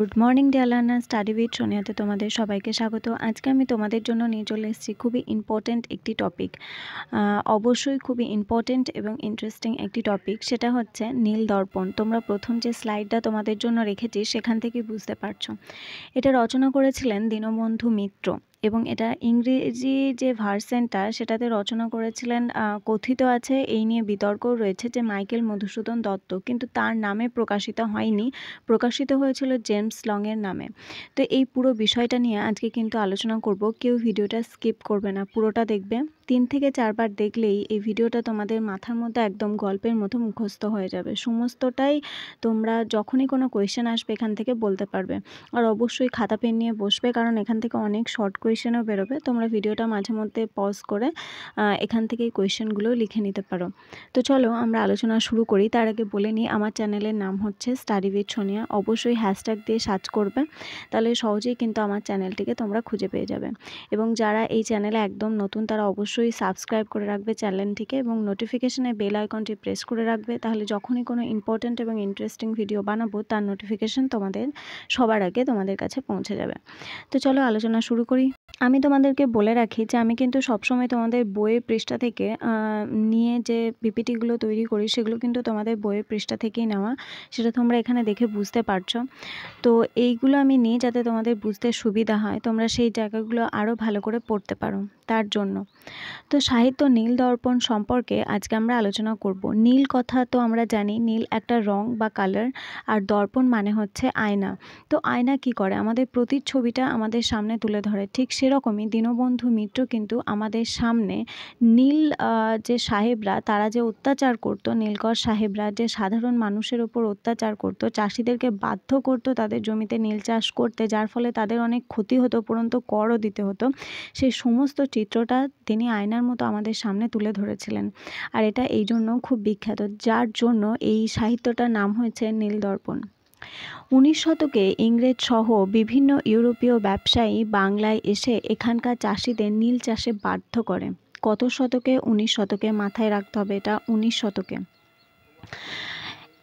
Good morning dear learner, study with সোনিয়াতে তোমাদের সবাইকে স্বাগত। আজকে আমি তোমাদের জন্য নিয়ে চলে এসেছি খুবই ইম্পর্ট্যান্ট একটি টপিক, অবশ্যই খুবই ইম্পর্ট্যান্ট এবং ইন্টারেস্টিং একটি টপিক। সেটা হচ্ছে নীল দর্পণ। তোমরা প্রথম যে স্লাইডটা তোমাদের জন্য রেখেছি সেখান থেকে বুঝতে পারছো এটা রচনা করেছিলেন দীনবন্ধু মিত্র, এবং এটা ইংরেজি যে ভার্সনটা সেটাতে রচনা করেছিলেন, কথিত আছে, এই নিয়ে বিতর্কও রয়েছে, যে মাইকেল মধুসূদন দত্ত, কিন্তু তার নামে প্রকাশিত হয়নি, প্রকাশিত হয়েছিল জেমস লংয়ের নামে। তো এই পুরো বিষয়টা নিয়ে আজকে কিন্তু আলোচনা করব। কেউ ভিডিওটা স্কিপ করবে না, পুরোটা দেখবে। 3 থেকে 4 বার দেখলেই এই ভিডিওটা তোমাদের মাথার মধ্যে একদম গল্পের মতো মুখস্থ হয়ে যাবে। সমস্তটাই তোমরা যখনই কোনো কোয়েশ্চেন আসবে এখান থেকে বলতে পারবে। আর অবশ্যই খাতা পেন নিয়ে বসবে, কারণ এখান থেকে অনেক শর্ট কোয়েশ্চেনও বেরোবে। তোমরা ভিডিওটা মাঝে মধ্যে পজ করে এখান থেকে এই কোয়েশ্চেনগুলো লিখে নিতে পারো। তো চলো আমরা আলোচনা শুরু করি। তার আগে বলে নিই, আমার চ্যানেলের নাম হচ্ছে স্টাডি উইথ সোনিয়া। অবশ্যই হ্যাশট্যাগ দিয়ে সার্চ করবে, তাহলে সহজেই কিন্তু আমার চ্যানেলটিকে তোমরা খুঁজে পেয়ে যাবে। এবং যারা এই চ্যানেলে একদম নতুন তারা অবশ্যই সাবস্ক্রাইব করে রাখবে চ্যানেলটিকে, এবং নোটিফিকেশনে বেল আইকনটি প্রেস করে রাখবে। তাহলে যখনই কোনো ইম্পর্ট্যান্ট এবং ইন্টারেস্টিং ভিডিও বানাবো তার নোটিফিকেশন তোমাদের সবার আগে তোমাদের কাছে পৌঁছে যাবে। তো চলো আলোচনা শুরু করি। আমি তোমাদেরকে বলে রাখি যে আমি কিন্তু সবসময় তোমাদের বইয়ের পৃষ্ঠা থেকে নিয়ে যে পিপিটিগুলো তৈরি করি সেগুলো কিন্তু তোমাদের বইয়ের পৃষ্ঠা থেকেই নেওয়া, সেটা তোমরা এখানে দেখে বুঝতে পারছো। তো এইগুলো আমি নিই যাতে তোমাদের বুঝতে সুবিধা হয়, তোমরা সেই জায়গাগুলো আরও ভালো করে পড়তে পারো তার জন্য। তো সাহিত্য নীল দর্পণ সম্পর্কে আজকে আমরা আলোচনা করব। নীল কথা তো আমরা জানি, নীল একটা রং বা কালার, আর দর্পণ মানে হচ্ছে আয়না। তো আয়না কি করে? আমাদের প্রতিচ্ছবিটা আমাদের সামনে তুলে ধরে। ঠিক সেরকমই দীনবন্ধু মিত্র কিন্তু আমাদের সামনে নীল যে সাহেবরা তারা যে অত্যাচার করতো, নীলকর সাহেবরা যে সাধারণ মানুষের ওপর অত্যাচার করতো, চাষিদেরকে বাধ্য করতো তাদের জমিতে নীল চাষ করতে, যার ফলে তাদের অনেক ক্ষতি হতো, উপরন্তু করও দিতে হতো, সেই সমস্ত চিত্রটা তিনি আয়নার মতো আমাদের সামনে তুলে ধরেছিলেন। আর এটা এই জন্য খুব বিখ্যাত, যার জন্য এই সাহিত্যটার নাম হয়েছে নীল দর্পণ। 19 শতকে ইংরেজ সহ বিভিন্ন ইউরোপীয় ব্যবসায়ী বাংলায় এসে এখানকার চাষিদের নীল চাষে বাধ্য করে। কত শতকে? 19 শতকে, মাথায় রাখতে হবে এটা 19 শতকে।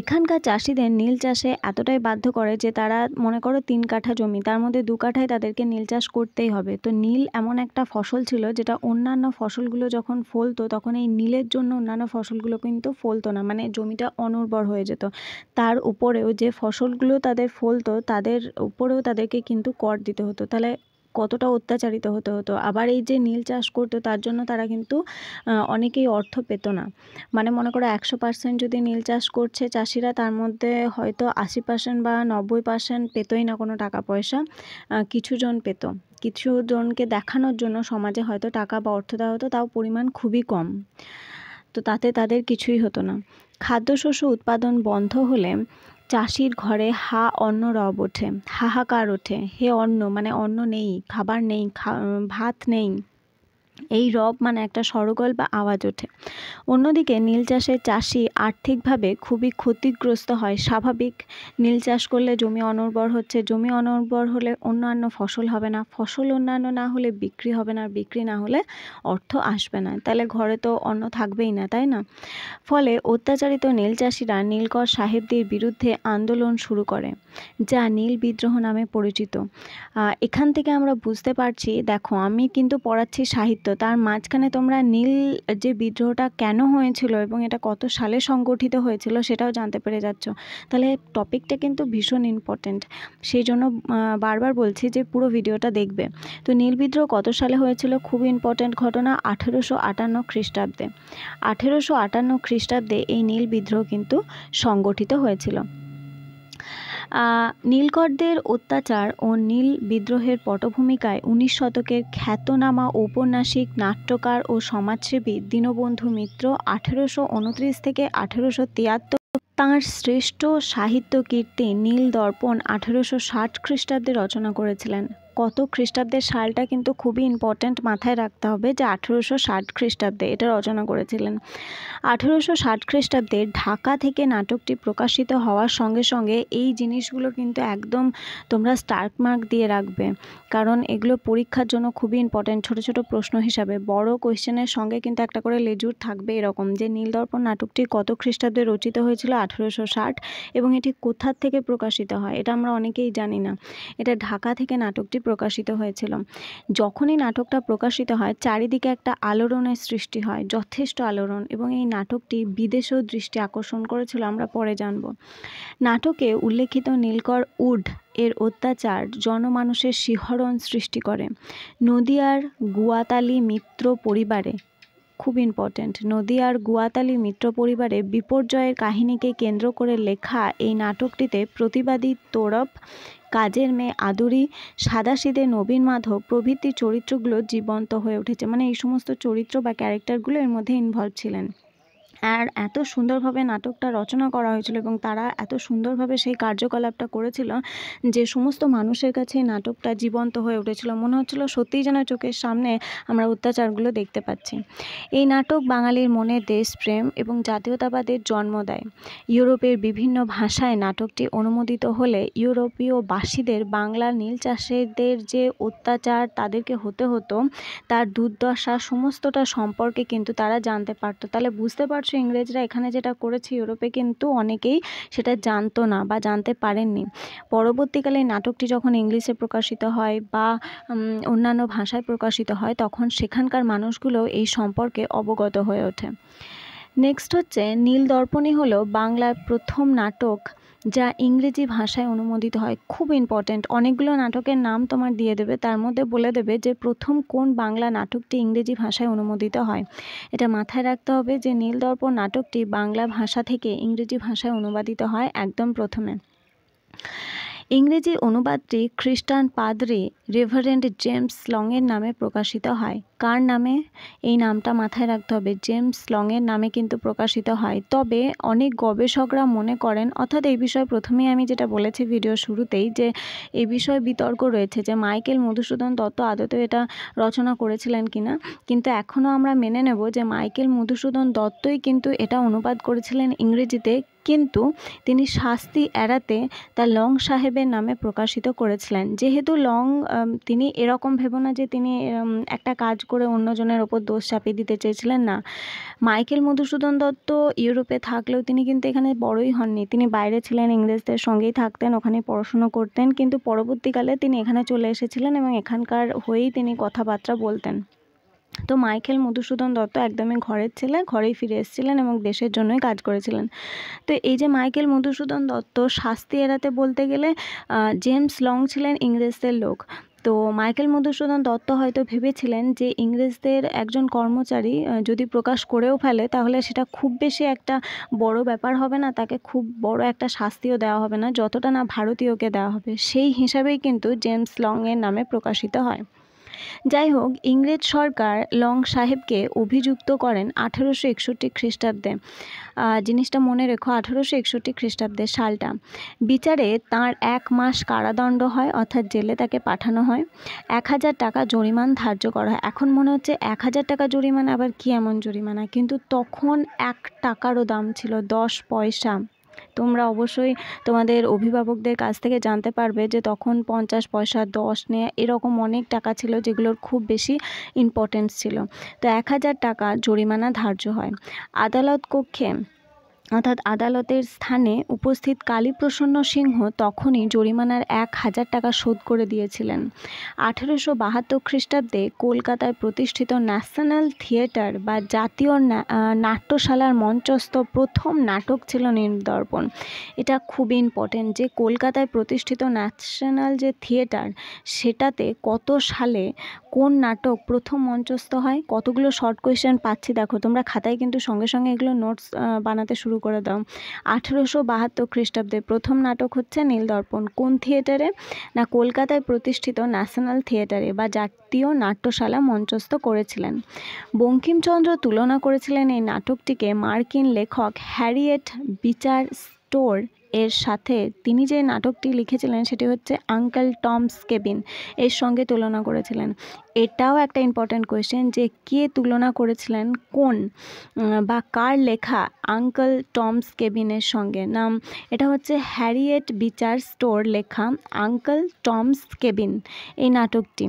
এখানকার চাষিদের নীল চাষে এতটাই বাধ্য করে যে তারা মনে করো 3 কাঠা জমি, তার মধ্যে 2 কাঠায় তাদেরকে নীল চাষ করতেই হবে। তো নীল এমন একটা ফসল ছিল যেটা অন্যান্য ফসলগুলো যখন ফলতো তখন এই নীলের জন্য অন্যান্য ফসলগুলো কিন্তু ফলতো না, মানে জমিটা অনুর্বর হয়ে যেত। তার উপরেও যে ফসলগুলো তাদের ফলতো তাদের উপরেও তাদেরকে কিন্তু কর দিতে হতো। তাহলে কতটা অত্যাচারিত হতে হতো। আবার এই যে নীল চাষ করতো তার জন্য তারা কিন্তু অনেকেই অর্থ পেত না। মানে মনে করো 100% যদি নীল চাষ করছে চাষিরা, তার মধ্যে হয়তো 80% বা 90% পেতই না কোনো টাকা পয়সা। কিছু জন পেত, কিছু জনকে দেখানোর জন্য সমাজে হয়তো টাকা বা অর্থ দেওয়া হতো, তাও পরিমাণ খুবই কম। তো তাতে তাদের কিছুই হতো না। খাদ্যশস্য উৎপাদন বন্ধ হলে চাষির ঘরে অন্ন রব ওঠে, হাহাকার ওঠে। হে অন্ন, মানে অন্ন নেই, খাবার নেই, ভাত নেই, এই রব মানে একটা সরগোল বা আওয়াজ ওঠে। অন্যদিকে নীল চাষের চাষি আর্থিকভাবে খুবই ক্ষতিগ্রস্ত হয়। স্বাভাবিক, নীল চাষ করলে জমি অনুর্বর হচ্ছে, জমি অনুর্বর হলে অন্যান্য ফসল হবে না, ফসল অন্যান্য না হলে বিক্রি হবে না, বিক্রি না হলে অর্থ আসবে না, তাহলে ঘরে তো অন্ন থাকবেই না, তাই না? ফলে অত্যাচারিত নীল চাষিরা নীলকর সাহেবদের বিরুদ্ধে আন্দোলন শুরু করে, যা নীল বিদ্রোহ নামে পরিচিত। এখান থেকে আমরা বুঝতে পারছি, দেখো আমি কিন্তু পড়াচ্ছি সাহিত্য, তার মাঝখানে তোমরা নীল যে বিদ্রোহটা কেন হয়েছিল এবং এটা কত সালে সংগঠিত হয়েছিল সেটাও জানতে পেরে যাচ্ছ। তাহলে টপিকটা কিন্তু ভীষণ ইম্পর্টেন্ট, সেই জন্য বারবার বলছি যে পুরো ভিডিওটা দেখবে। তো নীল বিদ্রোহ কত সালে হয়েছিল? খুব ইম্পর্টেন্ট ঘটনা, 1858 খ্রিস্টাব্দে। 1858 খ্রিস্টাব্দে এই নীল বিদ্রোহ কিন্তু সংগঠিত হয়েছিল। নীলকরদের অত্যাচার ও নীল বিদ্রোহের পটভূমিকায় 19 শতকের খ্যাতনামা ঔপন্যাসিক, নাট্যকার ও সমাজসেবী দীনবন্ধু মিত্র 1829 থেকে 1873 তাঁর শ্রেষ্ঠ সাহিত্য কীর্তি নীল দর্পণ 1860 খ্রিস্টাব্দে রচনা করেছিলেন। কত খ্রিস্টাব্দের সালটা কিন্তু খুবই ইম্পর্ট্যান্ট, মাথায় রাখতে হবে যে 1860 খ্রিস্টাব্দে এটা রচনা করেছিলেন। 1860 খ্রিস্টাব্দে ঢাকা থেকে নাটকটি প্রকাশিত হওয়ার সঙ্গে সঙ্গে এই জিনিসগুলো কিন্তু একদম তোমরা স্টার্ক মার্ক দিয়ে রাখবে, কারণ এগুলো পরীক্ষার জন্য খুবই ইম্পর্ট্যান্ট। ছোট ছোট প্রশ্ন হিসাবে বড় কোয়েশ্চেনের সঙ্গে কিন্তু একটা করে লেজুর থাকবে এরকম, যে নীলদর্পণ নাটকটি কত খ্রিস্টাব্দে রচিত হয়েছিল, 1860, এবং এটি কোথা থেকে প্রকাশিত হয় এটা আমরা অনেকেই জানি না। এটা ঢাকা থেকে নাটকটি প্রকাশিত হয়েছিল। যখনই নাটকটা প্রকাশিত হয় চারিদিকে একটা আলোড়নের সৃষ্টি হয়, যথেষ্ট আলোড়ন, এবং এই নাটকটি বিদেশেও দৃষ্টি আকর্ষণ করেছিল, আমরা পরে জানব। নাটকে উল্লেখিত নীলকর উড এর অত্যাচার জনমানুষের শিহরণ সৃষ্টি করে। নদিয়ার গুয়াতালি মিত্র পরিবারে, খুব ইম্পর্ট্যান্ট, নদিয়ার গুয়াতালি মিত্র পরিবারে বিপর্যয়ের কাহিনীকে কেন্দ্র করে লেখা এই নাটকটিতে প্রতিবাদী তোরপ, কাজের মেয়ে আদুরি, সাদাসিধে নবীন মাধব প্রভৃতি চরিত্রগুলো জীবন্ত হয়ে উঠেছে। মানে এই সমস্ত চরিত্র বা ক্যারেক্টারগুলো এর মধ্যে ইনভলভ ছিলেন। আর এত সুন্দরভাবে নাটকটা রচনা করা হয়েছিল এবং তারা এত সুন্দরভাবে সেই কার্যকলাপটা করেছিল যে সমস্ত মানুষের কাছে এই নাটকটা জীবন্ত হয়ে উঠেছিল। মনে হচ্ছিল সত্যিই যেন চোখের সামনে আমরা অত্যাচারগুলো দেখতে পাচ্ছি। এই নাটক বাঙালির মনে দেশপ্রেম এবং জাতীয়তাবাদের জন্ম দেয়। ইউরোপের বিভিন্ন ভাষায় নাটকটি অনুমোদিত হলে ইউরোপীয় বাসীদের বাংলার নীল চাষিদের যে অত্যাচার তাদেরকে হতে হতো, তার দুর্দশা সমস্তটা সম্পর্কে কিন্তু তারা জানতে পারতো। তাহলে বুঝতে পারছো ইংরেজরা এখানে যেটা করেছে ইউরোপে কিন্তু অনেকেই সেটা জানতো না বা জানতে পারেননি। পরবর্তীকালে নাটকটি যখন ইংলিশে প্রকাশিত হয় বা অন্যান্য ভাষায় প্রকাশিত হয় তখন সেখানকার মানুষগুলো এই সম্পর্কে অবগত হয়ে ওঠে। নেক্সট হচ্ছে নীলদর্পণী হলো বাংলার প্রথম নাটক যা ইংরেজি ভাষায় অনুমোদিত হয়। খুব ইম্পর্ট্যান্ট, অনেকগুলো নাটকের নাম তোমার দিয়ে দেবে, তার মধ্যে বলে দেবে যে প্রথম কোন বাংলা নাটকটি ইংরেজি ভাষায় অনুমোদিত হয়। এটা মাথায় রাখতে হবে যে নীলদর্পণ নাটকটি বাংলা ভাষা থেকে ইংরেজি ভাষায় অনুবাদিত হয় একদম প্রথমে। ইংরেজি অনুবাদটি খ্রিস্টান পাদ্রী রেভারেন্ড জেমস লংয়ের নামে প্রকাশিত হয়। কার নামে? এই নামটা মাথায় রাখতে হবে, জেমস লংয়ের নামে কিন্তু প্রকাশিত হয়। তবে অনেক গবেষকরা মনে করেন, অর্থাৎ এই বিষয়ে প্রথমেই আমি যেটা বলেছি ভিডিও শুরুতেই, যে এই বিষয়ে বিতর্ক রয়েছে যে মাইকেল মধুসূদন দত্ত আদতে এটা রচনা করেছিলেন কিনা, কিন্তু এখনও আমরা মেনে নেব যে মাইকেল মধুসূদন দত্তই কিন্তু এটা অনুবাদ করেছিলেন ইংরেজিতে, কিন্তু তিনি শাস্তি এড়াতে তা লং সাহেবের নামে প্রকাশিত করেছিলেন। যেহেতু লং, তিনি এরকম ভেবো না যে তিনি একটা কাজ করে অন্যজনের ওপর দোষ চাপিয়ে দিতে চেয়েছিলেন, না। মাইকেল মধুসূদন দত্ত ইউরোপে থাকলেও তিনি কিন্তু এখানে বড়ই হননি, তিনি বাইরে ছিলেন, ইংরেজদের সঙ্গেই থাকতেন, ওখানে পড়াশুনো করতেন, কিন্তু পরবর্তীকালে তিনি এখানে চলে এসেছিলেন এবং এখানকার হয়েই তিনি কথাবার্তা বলতেন। তো মাইকেল মধুসূদন দত্ত একদমই ঘরের ছেলে, ঘরেই ফিরে এসেছিলেন এবং দেশের জন্যই কাজ করেছিলেন। তো এই যে মাইকেল মধুসূদন দত্ত শাস্তি এড়াতে বলতে গেলে জেমস লং ছিলেন ইংরেজদের লোক। তো মাইকেল মধুসূদন দত্ত হয়তো ভেবেছিলেন যে ইংরেজদের একজন কর্মচারী যদি প্রকাশ করেও ফেলে তাহলে সেটা খুব বেশি একটা বড় ব্যাপার হবে না, তাকে খুব বড় একটা শাস্তিও দেওয়া হবে না, যতটা না ভারতীয়কে দেওয়া হবে। সেই হিসাবেই কিন্তু জেমস লংয়ের নামে প্রকাশিত হয়। যাই হোক, ইংরেজ সরকার লং সাহেবকে অভিযুক্ত করেন 1861 খ্রিস্টাব্দে। জিনিসটা মনে রেখো, 1861 খ্রিস্টাব্দের সালটা। বিচারে তাঁর 1 মাস কারাদণ্ড হয়, অর্থাৎ জেলে তাকে পাঠানো হয়। 1000 টাকা জরিমানা ধার্য করা হয়। এখন মনে হচ্ছে 1000 টাকা জরিমানা, আবার কি এমন জরিমানা, কিন্তু তখন 1 টাকারও দাম ছিল 10 পয়সা। তোমরা অবশ্যই তোমাদের অভিভাবকদের কাছ থেকে জানতে পারবে যে তখন 50 পয়সা, 10 নেয়া, এরকম অনেক টাকা ছিল যেগুলোর খুব বেশি ইম্পর্টেন্স ছিল। তো 1000 টাকা জরিমানা ধার্য হয়। আদালত কক্ষে, অর্থাৎ আদালতের স্থানে উপস্থিত কালীপ্রসন্ন সিংহ তখনই জরিমানার 1000 টাকা শোধ করে দিয়েছিলেন। 1872 খ্রিস্টাব্দে কলকাতায় প্রতিষ্ঠিত ন্যাশনাল থিয়েটার বা জাতীয় নাট্যশালার মঞ্চস্থ প্রথম নাটক ছিল নীলদর্পণ। এটা খুবই ইম্পর্টেন্ট যে কলকাতায় প্রতিষ্ঠিত ন্যাশনাল যে থিয়েটার, সেটাতে কত সালে কোন নাটক প্রথম মঞ্চস্থ হয়। কতগুলো শর্ট কোয়েশ্চেন পাচ্ছি দেখো, তোমরা খাতায় কিন্তু সঙ্গে সঙ্গে এগুলো নোটস বানাতে শুরু করে দাও। 1872 খ্রিস্টাব্দে প্রথম নাটক হচ্ছে নীলদর্পণ। কোন থিয়েটারে? না, কলকাতায় প্রতিষ্ঠিত ন্যাশনাল থিয়েটারে বা জাতীয় নাট্যশালা মঞ্চস্থ করেছিলেন। বঙ্কিমচন্দ্র তুলনা করেছিলেন এই নাটকটিকে মার্কিন লেখক হ্যারিয়েট বিচার স্টোর এর সাথে তিনি যে নাটকটি লিখেছিলেন সেটি হচ্ছে আঙ্কেল টমস কেবিন, এর সঙ্গে তুলনা করেছিলেন। এটাও একটা ইম্পর্ট্যান্ট কোয়েশ্চেন যে কে তুলনা করেছিলেন, কোন বা কার লেখা আঙ্কেল টমস কেবিনের সঙ্গে। নাম এটা হচ্ছে হ্যারিয়েট বিচার স্টোর লেখা আঙ্কেল টমস কেবিন এই নাটকটি।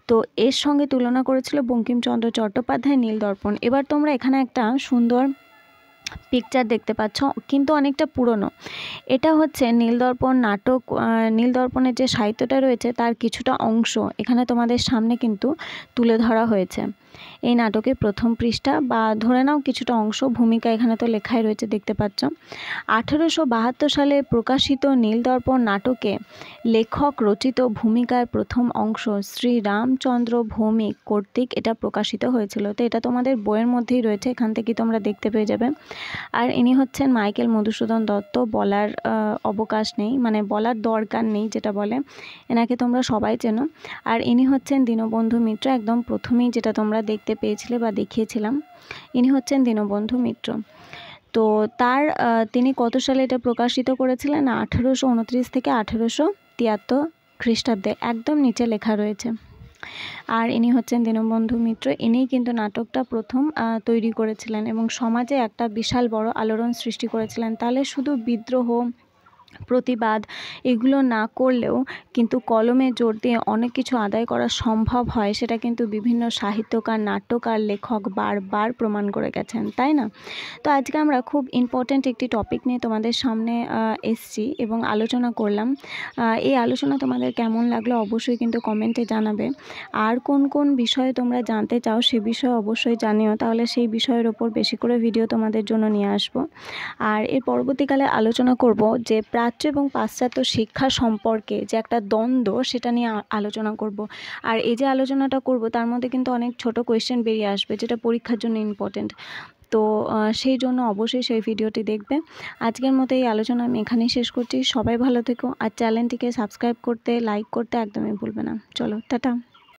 তো এর সঙ্গে তুলনা করেছিল বঙ্কিমচন্দ্র চট্টোপাধ্যায় নীলদর্পণ। এবার তোমরা এখানে একটা সুন্দর পিকচার দেখতে পাচ্ছ, কিন্তু অনেকটা পুরনো। এটা হচ্ছে নীলদর্পণ নাটক, নীলদর্পণের যে সাহিত্যটা রয়েছে তার কিছুটা অংশ এখানে তোমাদের সামনে কিন্তু তুলে ধরা হয়েছে। এই নাটকের প্রথম পৃষ্ঠা বা ধরে নাও কিছুটা অংশ, ভূমিকা এখানে তো লেখাই রয়েছে দেখতে পাচ্ছ। 1872 সালে প্রকাশিত নীলদর্পণ নাটকে লেখক রচিত ভূমিকার প্রথম অংশ শ্রী রামচন্দ্র ভৌমিক কর্তৃক এটা প্রকাশিত হয়েছিল। তো এটা তোমাদের বইয়ের মধ্যেই রয়েছে, এখান থেকে তোমরা দেখতে পেয়ে যাবে। আর ইনি হচ্ছেন মাইকেল মধুসূদন দত্ত, বলার অবকাশ নেই, মানে বলার দরকার নেই যেটা বলে, এনাকে তোমরা সবাই চেনো। আর ইনি হচ্ছেন দীনবন্ধু মিত্র, একদম প্রথমেই যেটা তোমরা দেখতে পেয়েছিলে বা দেখিয়েছিলাম, ইনি হচ্ছেন দীনবন্ধু মিত্র। তো তিনি কত সালে এটা প্রকাশিত করেছিলেন? 1829 থেকে 1873 খ্রিস্টাব্দে, একদম নিচে লেখা রয়েছে। আর ইনি হচ্ছেন দীনবন্ধু মিত্র, ইনিই কিন্তু নাটকটা প্রথম তৈরি করেছিলেন এবং সমাজে একটা বিশাল বড় আলোড়ন সৃষ্টি করেছিলেন। তাহলে শুধু বিদ্রোহ, প্রতিবাদ এগুলো না করলেও কিন্তু কলমে জোর দিয়ে অনেক কিছু আদায় করা সম্ভব হয়, সেটা কিন্তু বিভিন্ন সাহিত্যকার, নাট্যকার, লেখক বারবার প্রমাণ করে গেছেন, তাই না? তো আজকে আমরা খুব ইম্পর্ট্যান্ট একটি টপিক নিয়ে তোমাদের সামনে এসছি এবং আলোচনা করলাম। এই আলোচনা তোমাদের কেমন লাগলো অবশ্যই কিন্তু কমেন্টে জানাবে। আর কোন কোন বিষয়ে তোমরা জানতে চাও সে বিষয়ে অবশ্যই জানিও, তাহলে সেই বিষয়ের ওপর বেশি করে ভিডিও তোমাদের জন্য নিয়ে আসবো। আর এর পরবর্তীকালে আলোচনা করব যে প্রাচ্য এবং পাশ্চাত্য শিক্ষা সম্পর্কে যে একটা দ্বন্দ্ব, সেটা নিয়ে আলোচনা করব। আর এই যে আলোচনাটা করব তার মধ্যে কিন্তু অনেক ছোট কোয়েশ্চেন বেরিয়ে আসবে যেটা পরীক্ষার জন্য ইম্পর্টেন্ট। তো সেই জন্য অবশ্যই সেই ভিডিওটি দেখবে। আজকের মতো এই আলোচনা আমি এখানেই শেষ করছি। সবাই ভালো থেকো, আর চ্যানেলটিকে সাবস্ক্রাইব করতে, লাইক করতে একদমই ভুলবে না। চলো, টাটা।